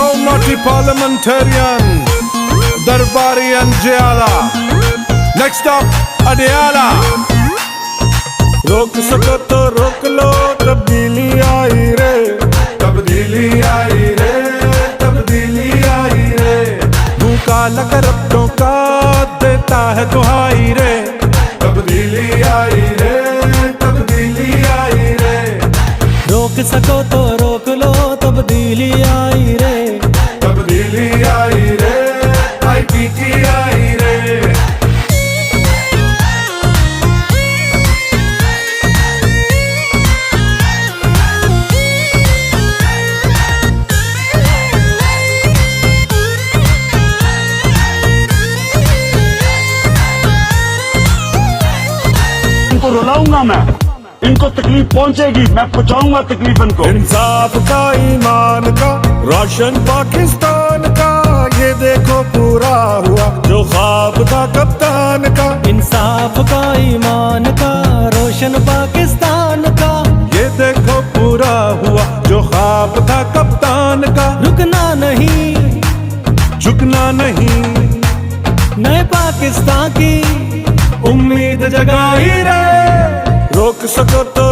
So naughty parliamentarian Darbari and Jayala. Next up Adiala. रोक सको तो रोक लो, तब्दीली आई रे, तब्दीली आई रे, तब्दीली आई रे। मुंह काला कर अपनों का देता है दुहाई रे, तब्दीली आई रे, तब्दीली आई रे। रोक सको तो रोक लो, तब्दीली आई रे, तब्दीली आई रे, IPT आई रे। इनको रुलाऊंगा मैं, इनको तकलीफ पहुंचेगी, मैं पहुंचाऊंगा तकलीफ इनको। इंसाफ का, ईमान का, रोशन पाकिस्तान का, ये देखो पूरा हुआ जो ख्वाब था कप्तान का। इंसाफ का, ईमान का, रोशन पाकिस्तान का, ये देखो पूरा हुआ जो ख्वाब था कप्तान का। रुकना नहीं, झुकना नहीं, नए पाकिस्तान की उम्मीद जगाई रे। रोक सको तो